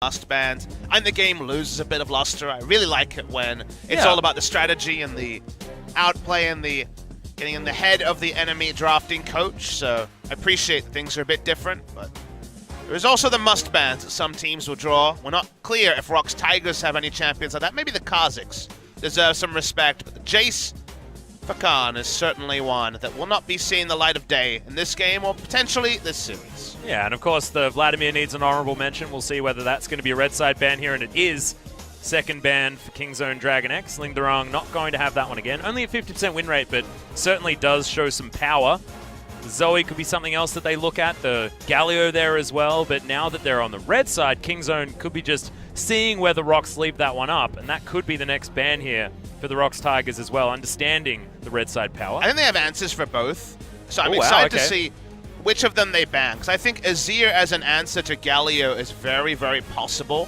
must bans, and the game loses a bit of luster. I really like it when it's all about the strategy and the outplay and the getting in the head of the enemy drafting coach. So I appreciate that things are a bit different, but there's also the must bans that some teams will draw. We're not clear if Rox Tigers have any champions like that. Maybe the Kazakhs deserve some respect, but the Jace Fakan is certainly one that will not be seeing the light of day in this game or potentially this series. Yeah, and of course the Vladimir needs an honorable mention. We'll see whether that's going to be a red side ban here, and it is. Second ban for Kingzone DragonX. Lingderong not going to have that one again. Only a 50% win rate, but certainly does show some power. Zoe could be something else that they look at. The Galio there as well, but now that they're on the red side, Kingzone could be just seeing where the Rocks leave that one up, and that could be the next ban here for the Rox Tigers as well, understanding the red side power. I think they have answers for both, so I'm excited to see which of them they ban, because I think Azir as an answer to Galio is very, very possible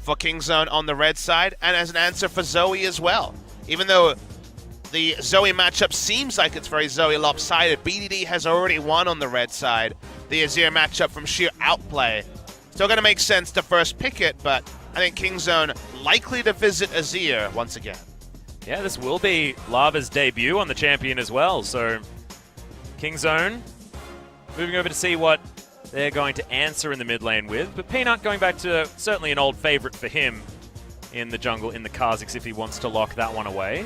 for Kingzone on the red side, and as an answer for Zoe as well. Even though the Zoe matchup seems like it's very Zoe lopsided, BDD has already won on the red side. The Azir matchup from sheer outplay. Still going to make sense to first pick it, but I think Kingzone likely to visit Azir once again. Yeah, this will be Lava's debut on the champion as well, so Kingzone moving over to see what they're going to answer in the mid lane with, but Peanut going back to certainly an old favorite for him in the jungle, in the Kazakhs, if he wants to lock that one away.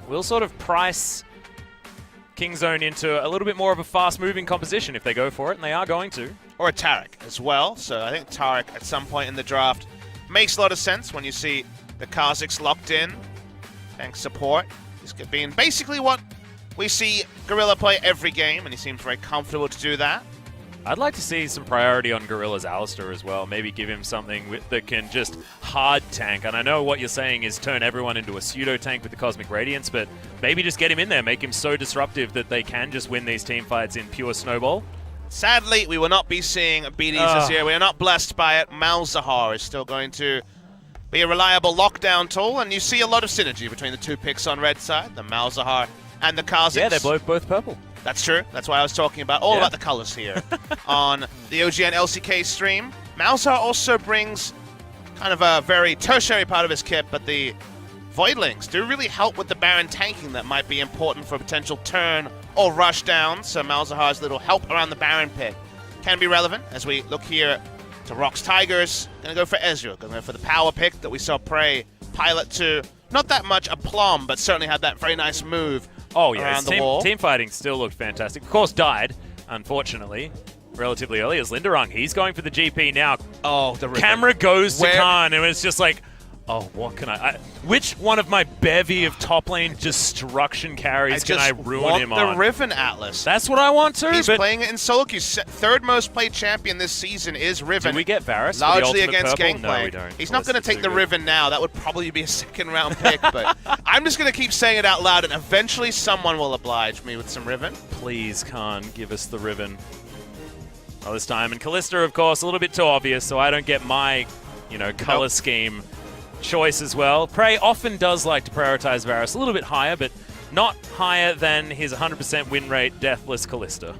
We'll sort of price Kingzone into a little bit more of a fast-moving composition if they go for it, and they are going to. Or a Taric as well, so I think Taric at some point in the draft makes a lot of sense when you see the Kazakhs locked in. Tank support. He's being basically what we see Gorilla play every game, and he seems very comfortable to do that. I'd like to see some priority on Gorilla's Alistar as well. Maybe give him something that can just hard tank. And I know what you're saying is turn everyone into a pseudo tank with the Cosmic Radiance, but maybe just get him in there, make him so disruptive that they can just win these team fights in pure snowball. Sadly, we will not be seeing BDs this year. We are not blessed by it. Malzahar is still going to be a reliable lockdown tool, and you see a lot of synergy between the two picks on red side, the Malzahar and the Kazakhs. Yeah, they're both purple. That's true. That's why I was talking about all about the colors here on the OGN LCK stream. Malzahar also brings kind of a very tertiary part of his kit, but the Voidlings do really help with the Baron tanking that might be important for a potential turn or rush down. So Malzahar's little help around the Baron pick can be relevant as we look here to Rox Tigers. Gonna go for Ezreal, gonna go for the power pick that we saw Prey pilot to. Not that much aplomb, but certainly had that very nice move. Oh yeah, around the wall. Team fighting still looked fantastic. Of course, died, unfortunately, relatively early as Lingderong. He's going for the GP now. Oh, the Riven. Camera goes to Khan, and it's just like, oh, what can I which one of my bevy of top lane destruction carries can I ruin him on? The Riven Atlas. That's what I want to. He's playing it in solo queue. Third most played champion this season is Riven. Do we get Varus largely for the against purple? Gangplank? No, we don't. He's not going to take the Riven now. That would probably be a second round pick, but I'm just going to keep saying it out loud, and eventually someone will oblige me with some Riven. Please, Khan, give us the Riven. Oh, this time. And Kalista, of course, a little bit too obvious, so I don't get my, color scheme choice as well. Prey often does like to prioritize Varus a little bit higher, but not higher than his 100% win rate Deathless Kalista.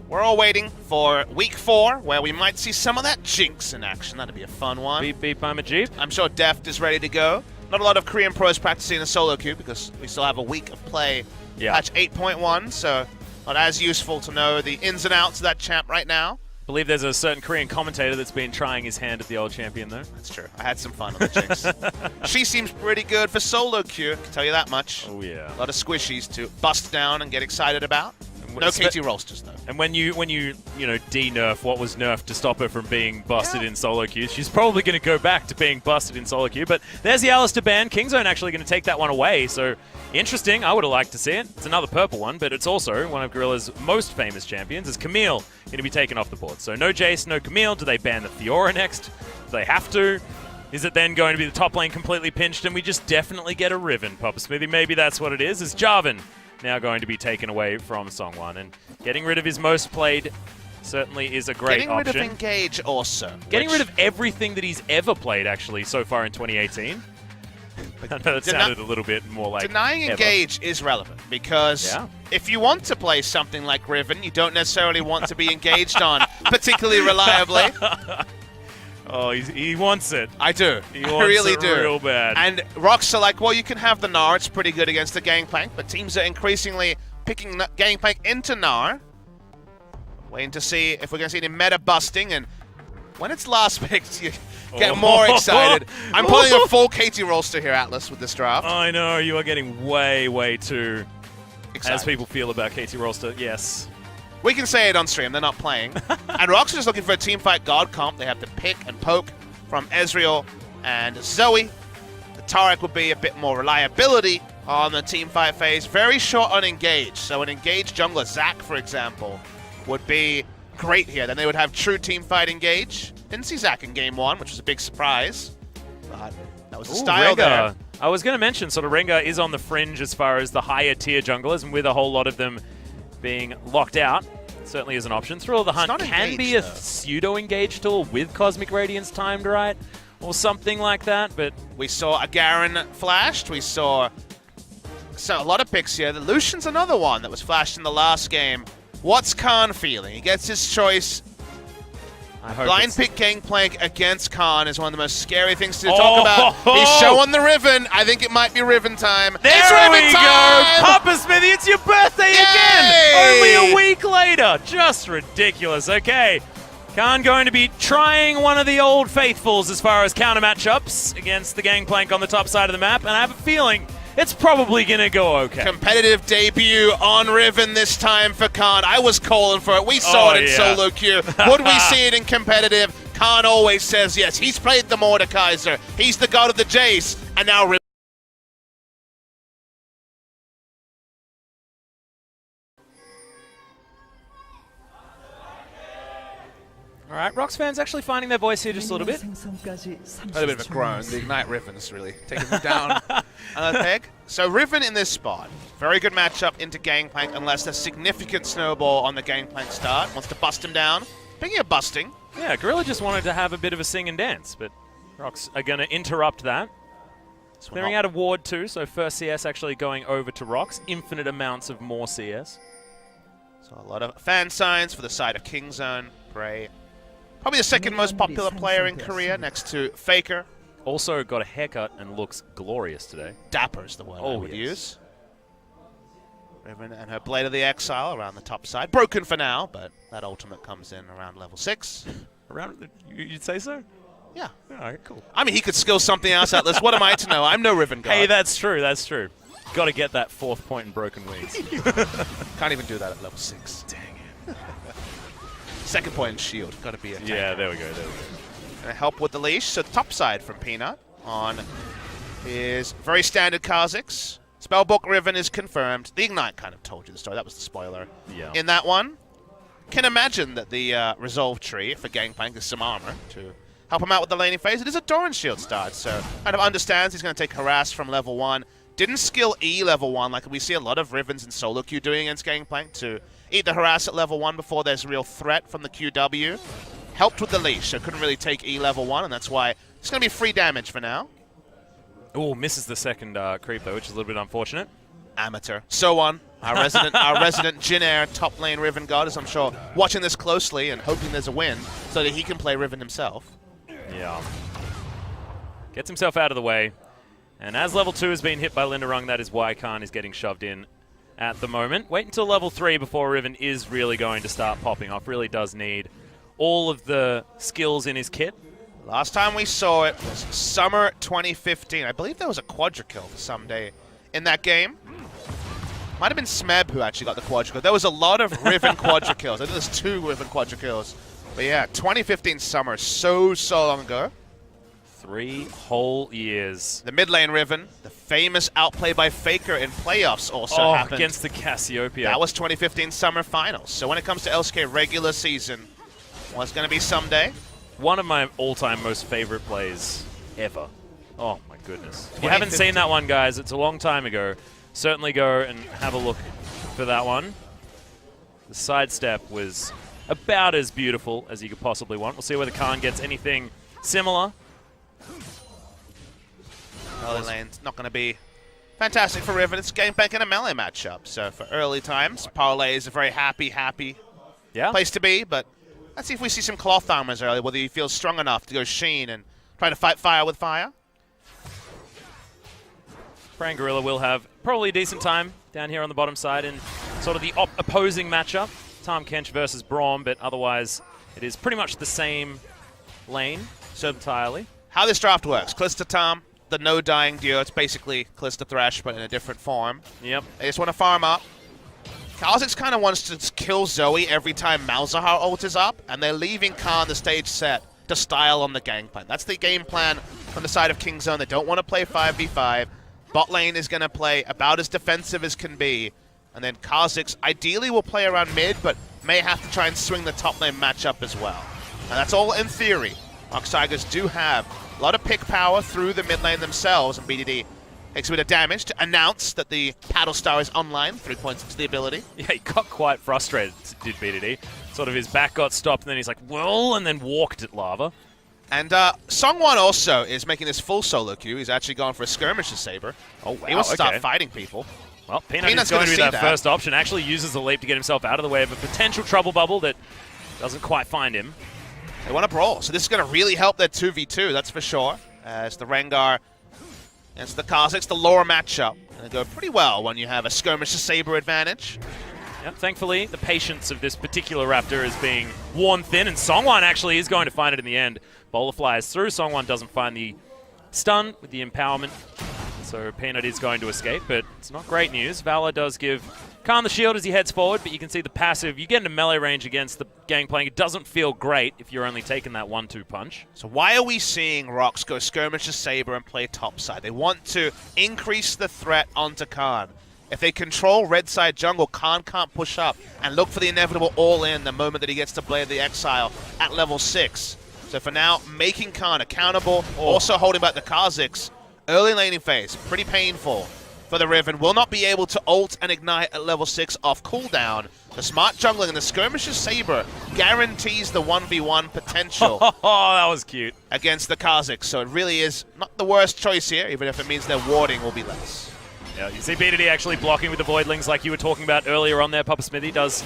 We're all waiting for week 4, where we might see some of that Jinx in action. That'd be a fun one. Beep beep, I'm a Jeep. I'm sure Deft is ready to go. Not a lot of Korean pros practicing in a solo queue because we still have a week of play. Patch 8.1, so not as useful to know the ins and outs of that champ right now. I believe there's a certain Korean commentator that's been trying his hand at the old champion, though. That's true. I had some fun on the Jinx. She seems pretty good for solo queue, I can tell you that much. Oh, yeah. A lot of squishies to bust down and get excited about. No KT rollsters, though. And when you de-nerf what was nerfed to stop her from being busted in solo queue, she's probably going to go back to being busted in solo queue. But there's the Alistar ban. Kingzone actually going to take that one away, so interesting. I would have liked to see it. It's another purple one, but it's also one of Gorilla's most famous champions, is Camille going to be taken off the board. So no Jace, no Camille. Do they ban the Fiora next? Do they have to? Is it then going to be the top lane completely pinched and we just definitely get a Riven? Papa Smithy, maybe that's what it is. Is Jarvan now going to be taken away from Songwon, and getting rid of his most played certainly is a great option. Getting rid of Engage also. Getting rid of everything that he's ever played, actually, so far in 2018. I know that sounded a little bit more like denying Engage is relevant, because if you want to play something like Riven, you don't necessarily want to be engaged on particularly reliably. Oh, he wants it. I do. He I wants really it do. real bad. And Rocks are like, well, you can have the Gnar. It's pretty good against the Gangplank, but teams are increasingly picking Gangplank into Gnar. Waiting to see if we're going to see any meta busting, and when it's last picked, you get more excited. I'm pulling a full KT roster here, Atlas, with this draft. I know, you are getting way, way too Excited. as people feel about KT roster. Yes. We can say it on stream, they're not playing. And Rocks are just looking for a teamfight god comp. They have to pick and poke from Ezreal and Zoe. The Taric would be a bit more reliability on the teamfight phase. Very short on engage. So an engaged jungler, Zac, for example, would be great here. Then they would have true teamfight engage. Didn't see Zac in game 1, which was a big surprise. But that was the style there. I was going to mention, sort of Rengar is on the fringe as far as the higher tier junglers, and with a whole lot of them being locked out, certainly is an option. Thrill of the Hunt can be a pseudo-engage tool with Cosmic Radiance timed right, or something like that, but... We saw a Garen flashed. We saw a lot of picks here. The Lucian's another one that was flashed in the last game. What's Khan feeling? He gets his choice. Blind pick Gangplank against Khan is one of the most scary things to talk about. He's showing the Riven. I think it might be Riven time. It's Riven time! Papa Smithy, it's your birthday again! Only a week later. Just ridiculous. Okay. Khan going to be trying one of the old faithfuls as far as counter matchups against the Gangplank on the top side of the map, and I have a feeling it's probably going to go okay. Competitive debut on Riven this time for Khan. I was calling for it. We saw it in solo queue. Would we see it in competitive? Khan always says yes. He's played the Mordekaiser. He's the god of the Jace. And now Riven. All right, Rocks fans actually finding their voice here just a little bit. A bit of a groan. The Ignite Riven's really taking them down another peg. So Riven in this spot. Very good matchup into Gangplank unless there's significant snowball on the Gangplank start. Wants to bust him down. Speaking of busting. Yeah, Gorilla just wanted to have a bit of a sing and dance, but Rocks are going to interrupt that. Clearing out of Ward 2, so first CS actually going over to Rocks. Infinite amounts of more CS. So a lot of fan signs for the side of Kingzone. Bray. Probably the second most popular player in Korea, next to Faker. Also got a haircut and looks glorious today. Dapper's the word I would use. Riven and her Blade of the Exile around the top side. Broken for now, but that ultimate comes in around level 6. You'd say so? Yeah. All right, cool. I mean, he could skill something else out this. What am I to know? I'm no Riven god. Hey, that's true, that's true. Got to get that 4th point in Broken Wings. Can't even do that at level 6. Dang it. Second point in shield. Got to be a tank. Yeah, there we go, there we go. Gonna help with the leash. So top side from Peanut on his very standard Kha'Zix. Spellbook Riven is confirmed. The Ignite kind of told you the story. That was the spoiler in that one. Can imagine that the Resolve tree for Gangplank is some armor to help him out with the laning phase. It is a Doran shield start, so kind of understands he's going to take Harass from level 1. Didn't skill E level 1 like we see a lot of Rivens in solo queue doing against Gangplank to eat the Harass at level 1 before there's a real threat from the QW. Helped with the leash, so couldn't really take E level 1, and that's why it's going to be free damage for now. Oh, misses the second creep though, which is a little bit unfortunate. Amateur. So on, our resident Jin Air top lane Riven god is, I'm sure, watching this closely and hoping there's a win so that he can play Riven himself. Yeah. Gets himself out of the way. And as level 2 has been hit by Linderung, that is why Khan is getting shoved in at the moment. Wait until level 3 before Riven is really going to start popping off. Really does need all of the skills in his kit. Last time we saw it was summer 2015. I believe there was a quadra-kill for some day in that game. Might have been Smeb who actually got the quadra-kill. There was a lot of Riven quadra-kills. I think there's 2 Riven quadra-kills. But yeah, 2015 summer, so long ago. 3 whole years. The mid lane Riven, the famous outplay by Faker in playoffs also happened. Against the Cassiopeia. That was 2015 summer finals. So when it comes to LCK regular season, what's going to be someday? One of my all-time most favorite plays ever. Oh my goodness. If you haven't seen that one, guys, it's a long time ago. Certainly go and have a look for that one. The sidestep was about as beautiful as you could possibly want. We'll see whether Khan gets anything similar. Early lane's not going to be fantastic for Riven. It's Gangplank in a melee matchup. So for early times, Parlay is a very happy yeah. place to be, but Let's see if we see some cloth armors early, whether he feels strong enough to go Sheen and try to fight fire with fire. Brain Gorilla will have probably a decent time down here on the bottom side in sort of the opposing matchup. Tahm Kench versus Braum, but otherwise it is pretty much the same lane so entirely. How this draft works, Callista Tahm, the no-dying duo. It's basically Callista Thresh, but in a different form. Yep. They just want to farm up. Kha'Zix kind of wants to kill Zoe every time Malzahar ult is up, and they're leaving Khan the stage set to style on the gangplank. That's the game plan from the side of Kingzone. They don't want to play 5v5. Bot lane is going to play about as defensive as can be. And then Kha'Zix ideally will play around mid, but may have to try and swing the top lane matchup as well. And that's all in theory. Ox Tigers do have a lot of pick power through the mid lane themselves, and BDD takes a bit of damage to announce that the Paddle Star is online, 3 points into the ability. Yeah, he got quite frustrated, did BDD. Sort of his back got stopped, and then he's like, well, and then walked at lava. And Songwon also is making this full solo queue. He's actually gone for a skirmisher saber. Oh, wow, he wants to start fighting people. Well, Peanut is going to be that first option. Actually uses the leap to get himself out of the way of a potential trouble bubble that doesn't quite find him. They want to brawl, so this is going to really help their 2v2, that's for sure. As the Rengar against the Kha'Zix, the lower matchup. Going to go pretty well when you have a skirmisher saber advantage. Yep, thankfully, the patience of this particular Raptor is being worn thin, and Songwon actually is going to find it in the end. Bowler flies through. Songwon doesn't find the stun with the empowerment, so Peanut is going to escape, but it's not great news. Valor does give Khan the shield as he heads forward, but you can see the passive. You get into melee range against the gangplank. It doesn't feel great if you're only taking that 1-2 punch. So why are we seeing Rox go skirmisher saber and play topside? They want to increase the threat onto Khan. If they control red side jungle, Khan can't push up and look for the inevitable all-in the moment that he gets to Blade the Exile at level 6. So for now, making Khan accountable, also holding back the Kha'Zix. Early laning phase, pretty painful for the Riven. Will not be able to ult and ignite at level 6 off cooldown. The smart jungling and the skirmisher saber guarantees the 1v1 potential. Oh, that was cute. Against the Kha'Zix. So it really is not the worst choice here, even if it means their warding will be less. Yeah, you see BDD actually blocking with the Voidlings like you were talking about earlier on there. Papa Smithy does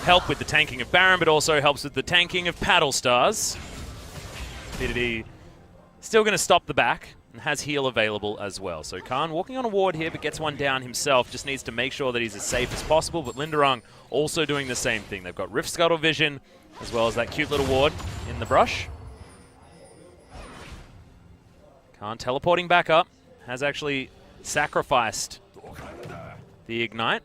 help with the tanking of Baron, but also helps with the tanking of Paddle Stars. BDD still going to stop the back and has heal available as well. So Khan walking on a ward here, but gets one down himself. Just needs to make sure that he's as safe as possible. But Linderung also doing the same thing. They've got Rift Scuttle Vision, as well as that cute little ward in the brush. Khan teleporting back up. Has actually sacrificed the Ignite.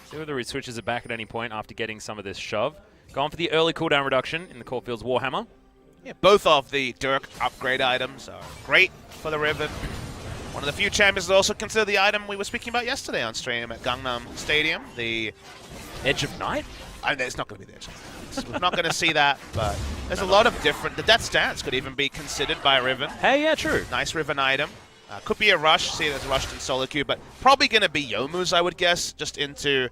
See whether he switches it back at any point after getting some of this shove. Gone for the early cooldown reduction in the Caulfield's Warhammer. Yeah, both of the Dirk upgrade items are great for the Riven. One of the few champions that also consider the item we were speaking about yesterday on stream at Gangnam Stadium, the Edge of Night? It's not going to be the Edge of Night. We're not going to see that, but there's a lot of different... The Death Stance could even be considered by Riven. Hey, yeah, true. Nice Riven item. Could be a rush, see it as rushed in solo queue, but probably going to be Youmuu's, I would guess, just into...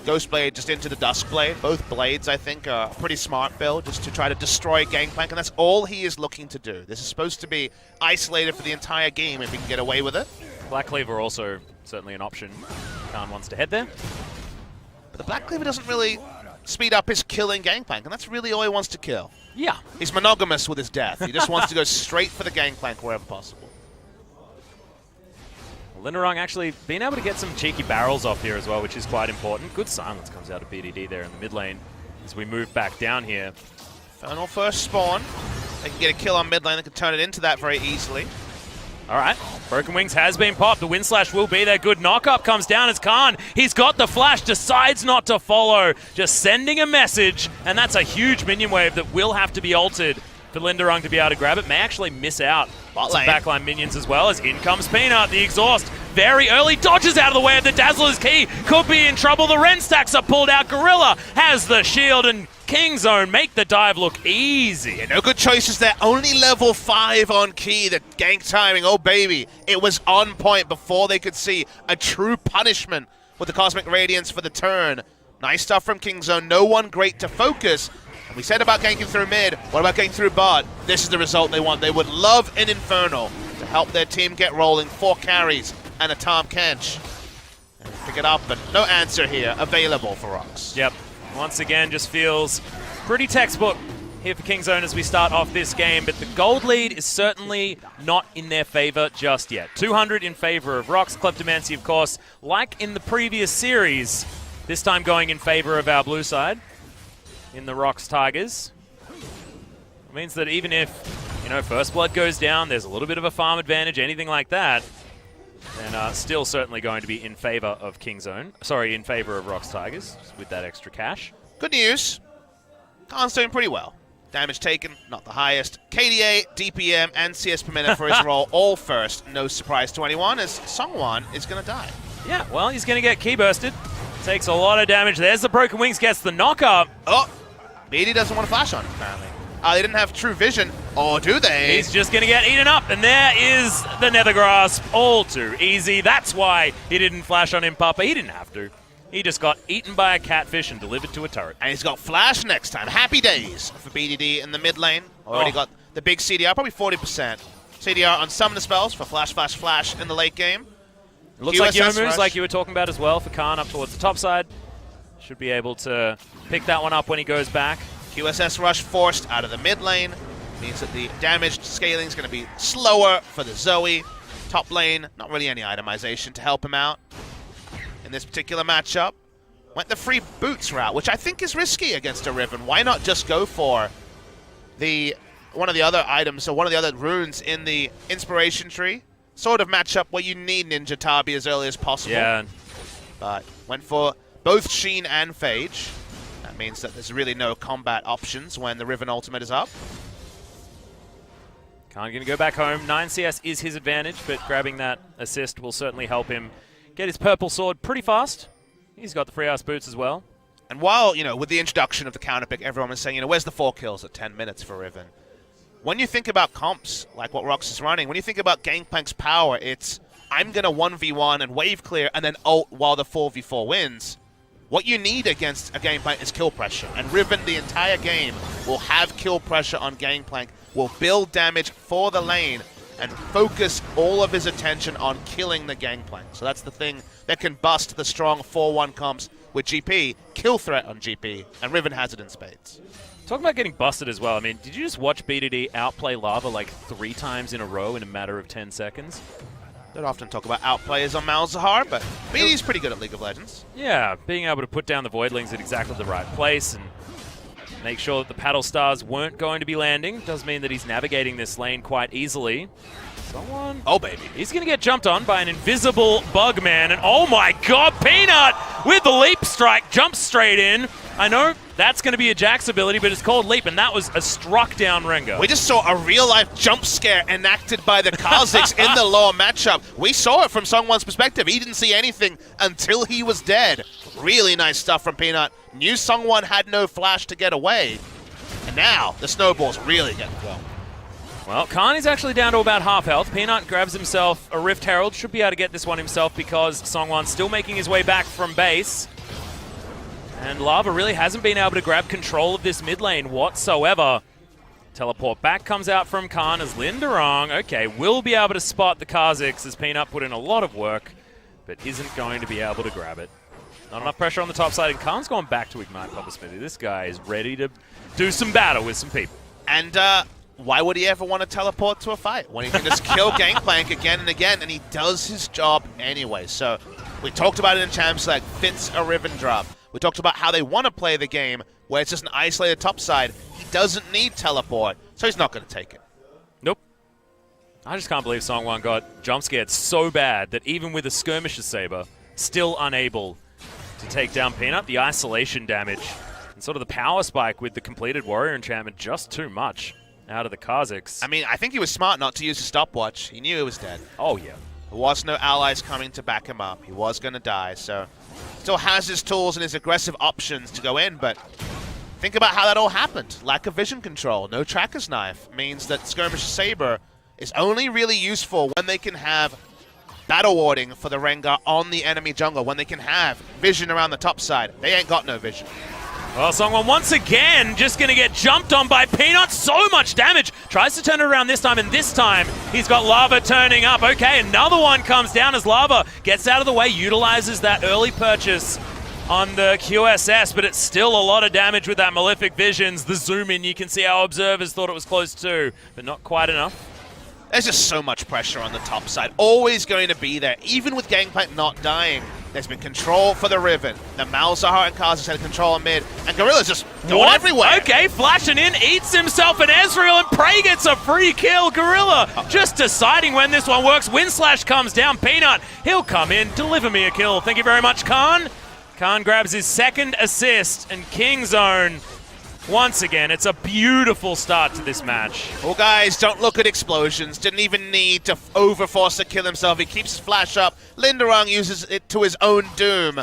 Ghostblade just into the Duskblade. Both blades, I think, are a pretty smart build just to try to destroy Gangplank, and that's all he is looking to do. This is supposed to be isolated for the entire game if he can get away with it. Black Cleaver also certainly an option. Khan wants to head there. But the Black Cleaver doesn't really speed up his killing Gangplank, and that's really all he wants to kill. Yeah. He's monogamous with his death. He just wants to go straight for the Gangplank wherever possible. Linderung actually being able to get some cheeky barrels off here as well, which is quite important. Good silence comes out of BDD there in the mid lane as we move back down here. Infernal first spawn. They can get a kill on mid lane. They can turn it into that very easily. All right, Broken Wings has been popped. The Wind Slash will be there. Good knock-up comes down as Khan. He's got the flash, decides not to follow. Just sending a message, and that's a huge minion wave that will have to be altered for Linderung to be able to grab it. May actually miss out on some backline minions as well, as in comes Peanut. The exhaust very early, dodges out of the way of the Dazzler's Key. Could be in trouble. The Ren stacks are pulled out. Gorilla has the shield, and Kingzone make the dive look easy. Yeah, no good choices there. Only level 5 on Key. The gank timing, oh baby. It was on point before they could see a true punishment with the Cosmic Radiance for the turn. Nice stuff from Kingzone. No one great to focus. And we said about ganking through mid. What about ganking through bot? This is the result they want. They would love an Infernal to help their team get rolling. 4 carries and a Tahm Kench. And pick it up, but no answer here available for Rox. Yep. once again just feels pretty textbook here for Kingzone as we start off this game, but the gold lead is certainly not in their favor just yet. 200 in favor of Rox. Kleptomancy, of course, like in the previous series, this time going in favor of our blue side in the Rox Tigers. It means that even if, First Blood goes down, there's a little bit of a farm advantage, anything like that, then still certainly going to be in favor of Kingzone. Sorry, in favor of Rox Tigers with that extra cash. Good news. Khan's doing pretty well. Damage taken, not the highest. KDA, DPM, and CS per minute for his role, all first. No surprise to anyone, as Songwon is going to die. Yeah, well, he's going to get key bursted. Takes a lot of damage. There's the Broken Wings, gets the knock-up. Oh, BD doesn't want to flash on him, apparently. They didn't have true vision, or do they? He's just going to get eaten up, and there is the Nether Grasp. All too easy. That's why he didn't flash on him, Papa. He didn't have to. He just got eaten by a catfish and delivered to a turret. And he's got flash next time. Happy days for BDD in the mid lane. Already got the big CDR, probably 40%. CDR on some of the spells for flash, flash, flash in the late game. It looks like Yomu's, like you were talking about as well, for Khan up towards the top side. Should be able to pick that one up when he goes back. QSS rush forced out of the mid lane. Means that the damage scaling is going to be slower for the Zoe. Top lane, not really any itemization to help him out. In this particular matchup, went the free boots route, which I think is risky against a Riven. Why not just go for one of the other items or one of the other runes in the inspiration tree? Sort of matchup where you need Ninja Tabi as early as possible. Yeah. But went for both Sheen and Phage. That means that there's really no combat options when the Riven ultimate is up. Khan going to go back home. 9 CS is his advantage, but grabbing that assist will certainly help him get his purple sword pretty fast. He's got the free ass boots as well. And while, with the introduction of the counter pick, everyone was saying, where's the 4 kills at 10 minutes for Riven? When you think about comps, like what Rox is running, when you think about Gangplank's power, it's, I'm going to 1v1 and wave clear and then ult while the 4v4 wins. What you need against a Gangplank is kill pressure. And Riven, the entire game, will have kill pressure on Gangplank, will build damage for the lane, and focus all of his attention on killing the Gangplank. So that's the thing that can bust the strong 4-1 comps with GP, kill threat on GP, and Riven has it in spades. Talking about getting busted as well, I mean, did you just watch BDD outplay Lava like 3 times in a row in a matter of 10 seconds? Don't often talk about outplayers on Malzahar, but BDD's pretty good at League of Legends. Yeah, being able to put down the Voidlings at exactly the right place and make sure that the Paddle Stars weren't going to be landing does mean that he's navigating this lane quite easily. Someone... Oh, baby. He's going to get jumped on by an invisible Bugman, and oh my god, Peanut with the leap strike jumps straight in. I know that's going to be a Jax ability, but it's called Leap, and that was a struck down Rengar. We just saw a real-life jump scare enacted by the Kha'Zix in the lower matchup. We saw it from Songwon's perspective. He didn't see anything until he was dead. Really nice stuff from Peanut. Knew Songwon had no flash to get away, and now the snowball's really getting thrown. Well, Khan is actually down to about half health. Peanut grabs himself a Rift Herald. Should be able to get this one himself because Songwon's still making his way back from base. And Lava really hasn't been able to grab control of this mid lane whatsoever. Teleport back comes out from Khan as Linderong, okay, will be able to spot the Kha'Zix as Peanut put in a lot of work, but isn't going to be able to grab it. Not enough pressure on the top side, and Khan's gone back to Ignite Papa Smithy. This guy is ready to do some battle with some people. And why would he ever want to teleport to a fight when he can just kill Gangplank again and again, and he does his job anyway. So we talked about it in Champs Select, fits a Riven drop. We talked about how they want to play the game, where it's just an isolated top side. He doesn't need teleport, so he's not going to take it. Nope. I just can't believe Songwon got jump scared so bad that even with a Skirmisher's Saber, still unable to take down Peanut. The isolation damage and sort of the power spike with the completed Warrior Enchantment, just too much out of the Kha'Zix. I mean, I think he was smart not to use a stopwatch. He knew he was dead. Oh, yeah. There was no allies coming to back him up. He was going to die, so still has his tools and his aggressive options to go in, but think about how that all happened. Lack of vision control, no Tracker's Knife, means that Skirmisher Saber is only really useful when they can have battle warding for the Rengar on the enemy jungle, when they can have vision around the top side. They ain't got no vision. Well, Songwon once again just going to get jumped on by Peanut. So much damage. Tries to turn it around this time, and this time he's got Lava turning up. Okay, another one comes down as Lava gets out of the way, utilizes that early purchase on the QSS, but it's still a lot of damage with that Malefic Visions. The zoom in, you can see how observers thought it was close too, but not quite enough. There's just so much pressure on the top side. Always going to be there, even with Gangplank not dying. There's been control for the Riven. The Malzahar and Kaz had control on mid, and Gorilla's just going everywhere. Okay, flashing in, eats himself an Ezreal, and Prey gets a free kill. Gorilla just deciding when this one works. Windslash comes down. Peanut, he'll come in, deliver me a kill. Thank you very much, Khan. Khan grabs his second assist, and Kingzone, once again, it's a beautiful start to this match. Well, guys, don't look at explosions. Didn't even need to overforce to kill himself. He keeps his flash up. Linderung uses it to his own doom.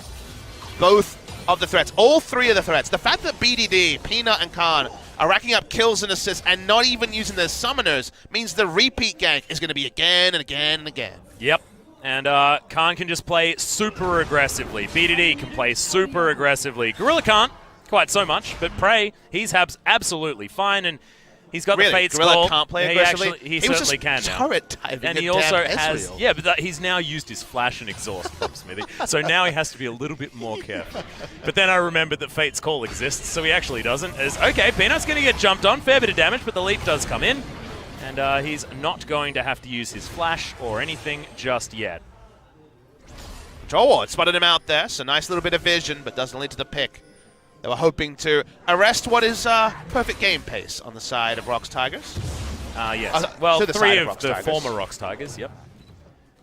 Both of the threats, all three of the threats. The fact that BDD, Peanut, and Khan are racking up kills and assists and not even using their summoners means the repeat gank is going to be again and again and again. Yep. And Khan can just play super aggressively. BDD can play super aggressively. Gorilla can't quite so much, but Prey, he's absolutely fine, and he's got the Fate's Gorilla Call. can't play aggressively? He certainly can now. Turret diving And he also has, but he's now used his flash and exhaust from Smithy, so now he has to be a little bit more careful. But then I remembered that Fate's Call exists, so he actually doesn't. Okay, Peanut's going to get jumped on, fair bit of damage, but the leap does come in, and he's not going to have to use his flash or anything just yet. Oh, it spotted him out there, so nice little bit of vision, but doesn't lead to the pick. They were hoping to arrest what is perfect game pace on the side of Rox Tigers. Yes. Well, three of the Tigers. former Rox Tigers, yep.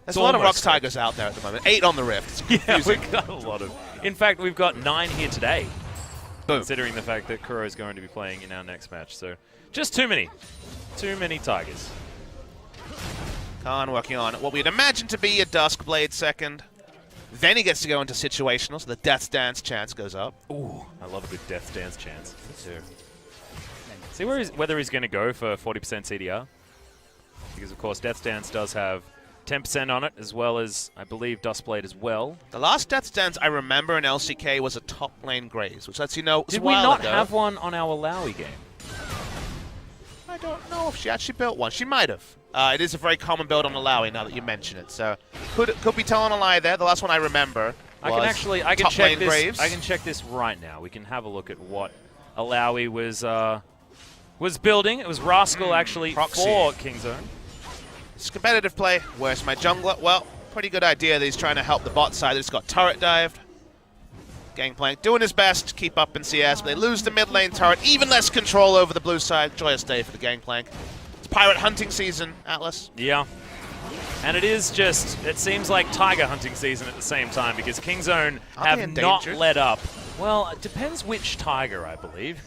There's a lot of Rox Tigers out there at the moment. 8 on the Rift. Yeah, we've got a lot of. In fact, we've got 9 here today. Boom. Considering the fact that Kuro is going to be playing in our next match. So, just too many. Too many Tigers. Khan working on what we'd imagine to be a Duskblade second. Then he gets to go into situational, so the Death's Dance chance goes up. Ooh, I love a good Death's Dance chance. Me too. See whether he's going to go for 40% CDR. Because, of course, Death's Dance does have 10% on it, as well as, I believe, Duskblade as well. The last Death's Dance I remember in LCK was a top lane Graze, which lets you know it was Did a while we not ago. have one on our Lowy game? I don't know if she actually built one. She might have. It is a very common build on Malawi now that you mention it, so could be telling a lie there. The last one I remember I was can check this. Graves. I can check this right now. We can have a look at what Alawi was building. It was Rascal actually Proxy. for Kingzone. It's competitive play. Where's my jungler? Well, pretty good idea that he's trying to help the bot side. It's got turret dived. Gangplank doing his best to keep up in CS, but they lose the mid lane turret. Even less control over the blue side. Joyous day for the Gangplank. It's pirate hunting season, Atlas. Yeah. And it is just, it seems like tiger hunting season at the same time because Kingzone have not let up. Well, it depends which tiger, I believe.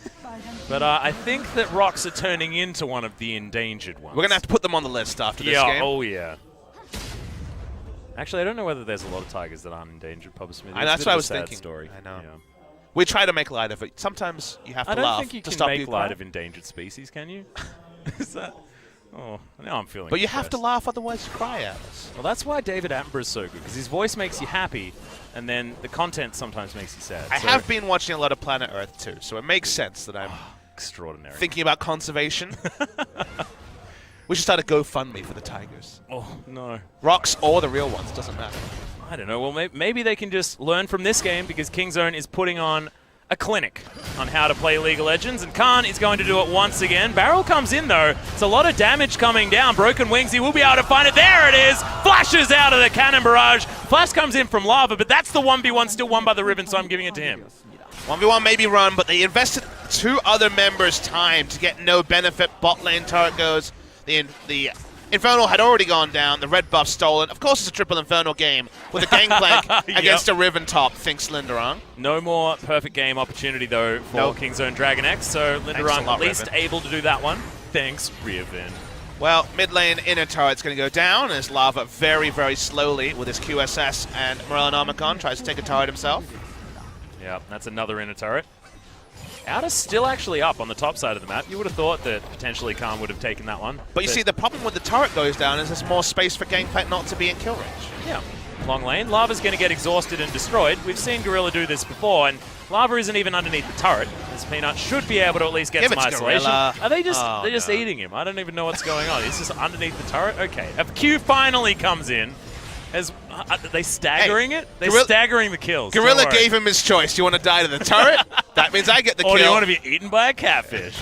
But I think that Rocks are turning into one of the endangered ones. We're going to have to put them on the list after this game. Oh, yeah. Actually, I don't know whether there's a lot of tigers that aren't endangered, Pubba Smith. That's what I was thinking. Story. I know. Yeah. We try to make light of it. Sometimes you have to laugh. I don't think you to can stop make light of endangered species, can you? Is that? Oh, now I'm feeling But you depressed. have to laugh, otherwise you cry at us. Well, that's why David Attenborough is so good, because his voice makes you happy, and then the content sometimes makes you sad. I have been watching a lot of Planet Earth, too, so it makes sense that I'm extraordinary. Thinking about conservation. We should start a GoFundMe for the tigers. Oh, no. Rocks or the real ones, doesn't matter. I don't know. Well, maybe they can just learn from this game, because Kingzone is putting on a clinic on how to play League of Legends, and Khan is going to do it once again. Barrel comes in, though. It's a lot of damage coming down. Broken Wings, he will be able to find it. There it is! Flashes out of the cannon barrage. Flash comes in from Lava, but that's the 1v1 still won by the Riven, so I'm giving it to him. 1v1 maybe run, but they invested 2 other members' time to get no benefit. Bot lane turret goes. The Infernal had already gone down. The red buff stolen. Of course, it's a triple Infernal game with a Gangplank against a Riven top, thinks Linderung. No more perfect game opportunity, though, for Kingzone DragonX, so Linderung at least Riven. able to do that one. Thanks, Riven. Well, mid lane inner turret's going to go down as Lava very, very slowly with his QSS and Morellonomicon tries to take a turret himself. Yeah, that's another inner turret. Outer's still actually up on the top side of the map. You would have thought that potentially Khan would have taken that one. But you see, the problem with the turret goes down is there's more space for Gangplank not to be in kill range. Yeah. Long lane. Lava's going to get exhausted and destroyed. We've seen Gorilla do this before, and Lava isn't even underneath the turret. As Peanut should be able to at least get some isolation. Gorilla. Are they just they're just eating him? I don't even know what's going on. He's just underneath the turret? Okay. A Q finally comes in. As Are they staggering it? They're Gorilla, staggering the kills. Gorilla gave him his choice. Do you want to die to the turret? That means I get the kill. Or do you want to be eaten by a catfish?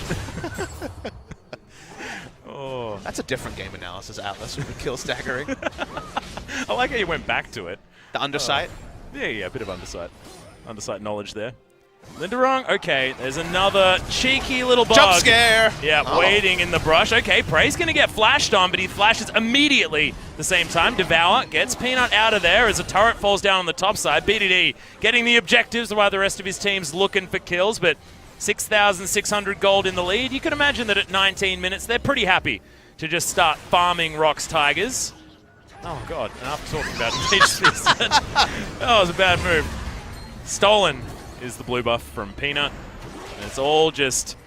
Oh. That's a different game analysis, Atlas, with the kill staggering. I like how you went back to it. The undersight? Yeah, a bit of undersight. Undersight knowledge there. Linderong, okay, there's another cheeky little bug. Jump scare! Yeah, waiting in the brush. Okay, Prey's going to get flashed on, but he flashes immediately at the same time. Devour gets Peanut out of there as a turret falls down on the top side. BDD getting the objectives while the rest of his team's looking for kills, but 6,600 gold in the lead. You can imagine that at 19 minutes, they're pretty happy to just start farming Rock's Tigers. Oh, God, enough talking about it. That was a bad move. Stolen is the blue buff from Peanut. And it's all just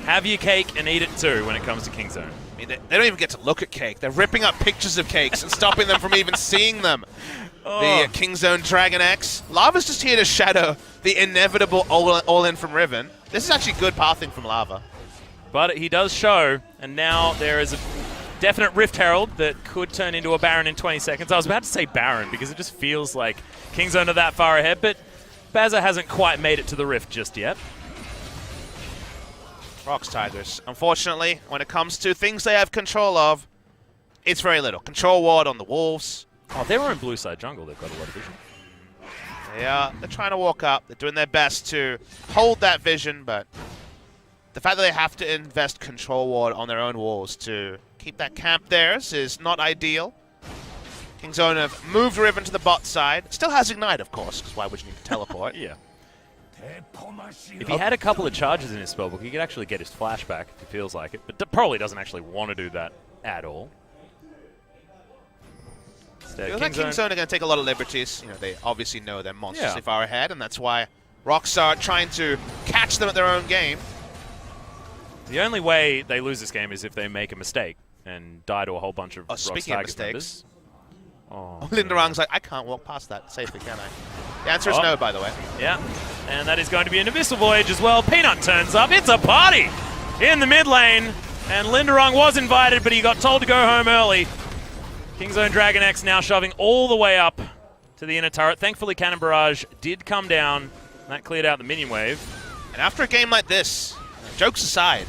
have your cake and eat it too when it comes to Kingzone. I mean, they don't even get to look at cake. They're ripping up pictures of cakes and stopping them from even seeing them. Oh. The Kingzone DragonX. Lava's just here to shadow the inevitable all-in from Riven. This is actually good pathing from Lava. But he does show, and now there is a definite Rift Herald that could turn into a Baron in 20 seconds. I was about to say Baron because it just feels like Kingzone are that far ahead, but Bazza hasn't quite made it to the Rift just yet. Rock's Tigers. Unfortunately, when it comes to things they have control of, it's very little. Control ward on the Wolves. Oh, they're on blue side jungle. They've got a lot of vision. They're trying to walk up. They're doing their best to hold that vision, but the fact that they have to invest control ward on their own walls to keep that camp theirs is not ideal. Kingzone have moved Riven to the bot side. Still has Ignite, of course, because why would you need to teleport? Yeah. If he had a couple of charges in his spellbook, he could actually get his flashback if he feels like it, but probably doesn't actually want to do that at all. Kingzone are going to take a lot of liberties. You know, they obviously know they're monstrously far ahead, and that's why Rocks are trying to catch them at their own game. The only way they lose this game is if they make a mistake and die to a whole bunch of Rocks speaking of mistakes. members. Linderong's like, I can't walk past that safely, can I? The answer is no, by the way. Yeah, and that is going to be an Abyssal Voyage as well. Peanut turns up. It's a party in the mid lane, and Linderong was invited, but he got told to go home early. Kingzone DragonX now shoving all the way up to the inner turret. Thankfully, Cannon Barrage did come down, and that cleared out the minion wave. And after a game like this, jokes aside,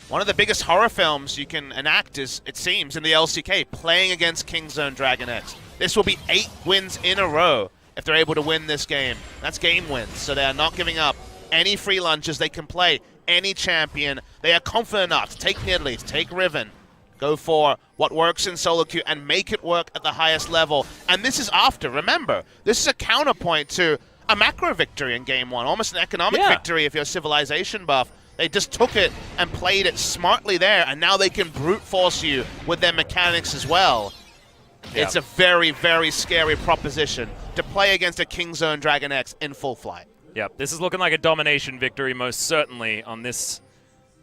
one of the biggest horror films you can enact is, it seems, in the LCK, playing against Kingzone DragonX. This will be 8 wins in a row if they're able to win this game. That's game wins, so they are not giving up any free lunches. They can play any champion. They are confident enough to take Nidalee, to take Riven, go for what works in solo queue and make it work at the highest level. And this is after, remember, this is a counterpoint to a macro victory in game 1, almost an economic victory if you're a civilization buff. They just took it and played it smartly there, and now they can brute force you with their mechanics as well. Yep. It's a very, very scary proposition to play against a Kingzone DragonX in full flight. Yep, this is looking like a domination victory most certainly on this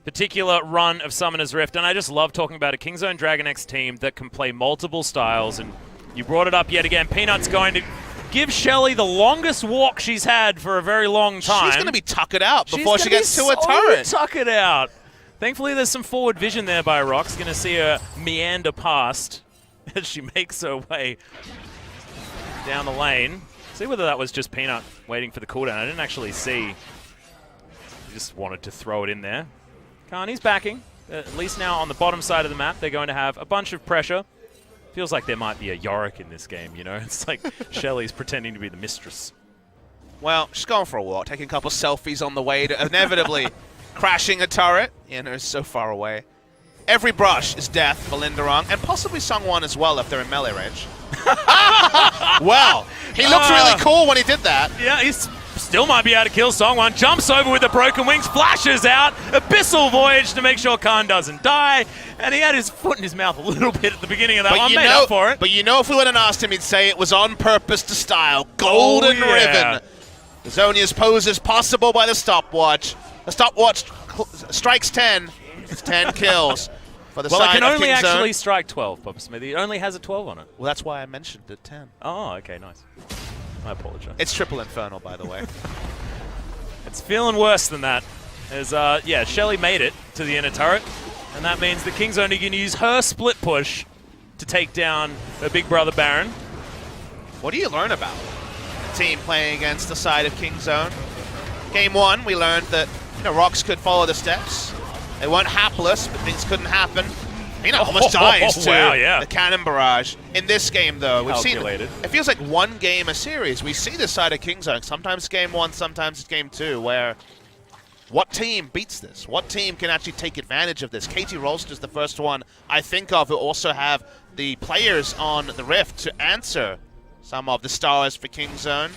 particular run of Summoner's Rift, and I just love talking about a Kingzone DragonX team that can play multiple styles, and you brought it up yet again. Peanut's going to give Shelly the longest walk she's had for a very long time. She's going to be tuckered out before she gets to a turret. Tuckered out. Thankfully, there's some forward vision there by Rox. Going to see her meander past as she makes her way down the lane. See whether that was just Peanut waiting for the cooldown. I didn't actually see. He just wanted to throw it in there. Carney's backing. At least now on the bottom side of the map, they're going to have a bunch of pressure. Feels like there might be a Yorick in this game, you know? It's like Shelly's pretending to be the mistress. Well, she's going for a walk, taking a couple selfies on the way to inevitably crashing a turret. You know, so far away. Every brush is death for Linderong, and possibly Sungwon as well if they're in melee range. Well, he looked really cool when he did that. Yeah, he's still might be able to kill Songwon. Jumps over with the broken wings, flashes out. Abyssal Voyage to make sure Khan doesn't die. And he had his foot in his mouth a little bit at the beginning of that one. Made up for it. But you know, if we went and asked him, he'd say it was on purpose to style. Golden Riven. Zonia's pose is possible by the stopwatch. The stopwatch strikes 10. It's 10 kills. For the well, side it can of only Kingzone. actually strike 12, Papa Smithy. It only has a 12 on it. Well, that's why I mentioned it 10. Oh, okay, nice. I apologize. It's triple infernal, by the way. It's feeling worse than that. As, yeah, Shelly made it to the inner turret, and that means the Kingzone are going to use her split push to take down her big brother Baron. what do you learn about a team playing against the side of Kingzone? Game 1, we learned that Rox could follow the steps. They weren't hapless, but things couldn't happen. Almost dies to the cannon barrage. In this game, though, we've seen it feels like one game a series. We see this side of Kingzone. Sometimes it's game 1, sometimes it's game 2, where what team beats this? What team can actually take advantage of this? KT Rolster's the first one I think of who also have the players on the Rift to answer some of the stars for Kingzone.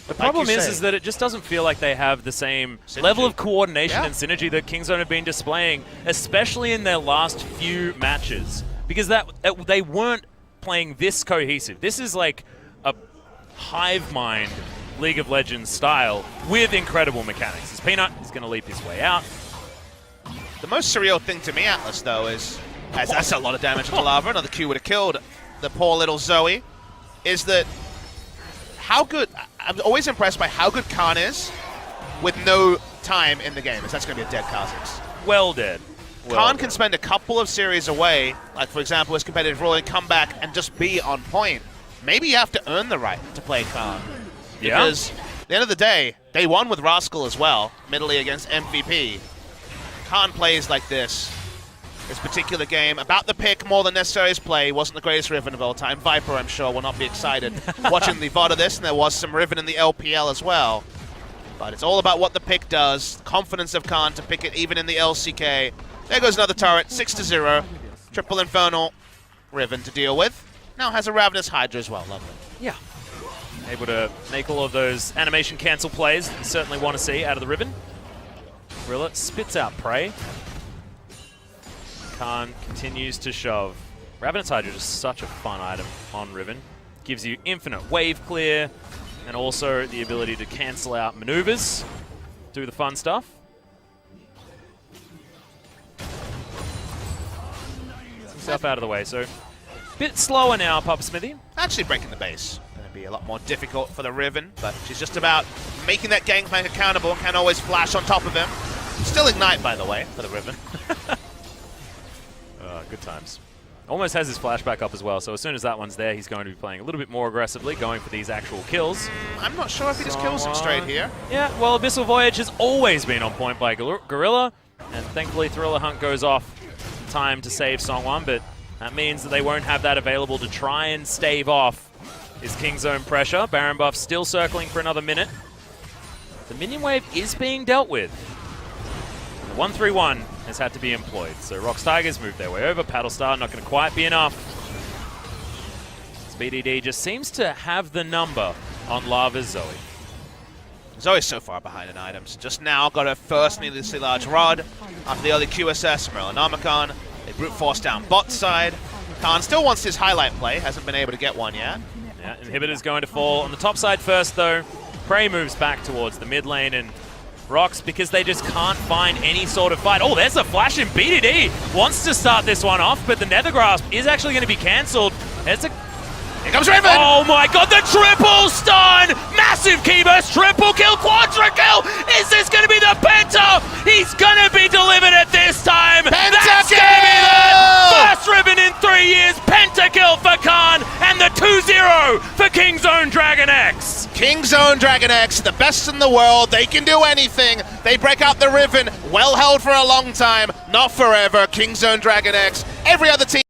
The problem is that it just doesn't feel like they have the same level of coordination and synergy that Kingzone have been displaying, especially in their last few matches. Because they weren't playing this cohesive. This is like a hive mind League of Legends style with incredible mechanics. As Peanut is going to leap his way out. The most surreal thing to me, Atlas, though, is, as that's a lot of damage on the lava, another Q would have killed the poor little Zoe, is that how good, I'm always impressed by how good Khan is with no time in the game, as that's going to be a dead Kha'Zix. Well dead. Khan can spend a couple of series away, like for example his competitive role, and come back and just be on point. Maybe you have to earn the right to play Khan. Because at the end of the day, they won with Rascal as well, middly against MVP. Khan plays like this particular game. About the pick more than necessary his play. Wasn't the greatest Riven of all time. Viper, I'm sure, will not be excited watching the VOD of this, and there was some Riven in the LPL as well. But it's all about what the pick does. Confidence of Khan to pick it even in the LCK. There goes another turret, 6-0. Triple Infernal Riven to deal with. Now has a Ravenous Hydra as well, lovely. Yeah. Able to make all of those animation cancel plays that you certainly want to see out of the Riven. Gorilla spits out Prey. Khan continues to shove. Ravenous Hydra is such a fun item on Riven. Gives you infinite wave clear and also the ability to cancel out maneuvers. Do the fun stuff. Some stuff out of the way, so a bit slower now, Papa Smithy. Actually breaking the base. Going to be a lot more difficult for the Riven, but she's just about making that gangplank accountable. Can always flash on top of him. Still Ignite, by the way, for the Riven. Good times. Almost has his flashback up as well, so as soon as that one's there, he's going to be playing a little bit more aggressively, going for these actual kills. I'm not sure if he just kills him straight here. Yeah, well, Abyssal Voyage has always been on point by Gorilla, and thankfully Thriller Hunt goes off in time to save Songwon, but that means that they won't have that available to try and stave off his Kingzone pressure. Baron buff still circling for another minute. The minion wave is being dealt with. The 1-3-1 has had to be employed. So Rox Tigers move their way over. Paddlestar not going to quite be enough. BDD just seems to have the number on Lava's Zoe. Zoe's so far behind in items. Just now got her first needlessly large rod after the early QSS from Merlinomicon. They brute force down bot side. Khan still wants his highlight play. Hasn't been able to get one yet. Yeah, Inhibitor's going to fall on the top side first though. Prey moves back towards the mid lane, and Rox, because they just can't find any sort of fight. Oh, there's a flash in BDD. Wants to start this one off, but the Nether Grasp is actually going to be cancelled. There's a... Here comes Riven! Oh my god, the triple stun! Massive key burst, triple kill, quadra kill! Is this going to be the Penta? He's going to be delivered at this time! That's going to be the first Riven in 3 years! Penta kill for Khan, and the 2-0 for Kingzone DragonX! Kingzone DragonX, the best in the world. They can do anything. They break out the Riven, well held for a long time, not forever. Kingzone DragonX, every other team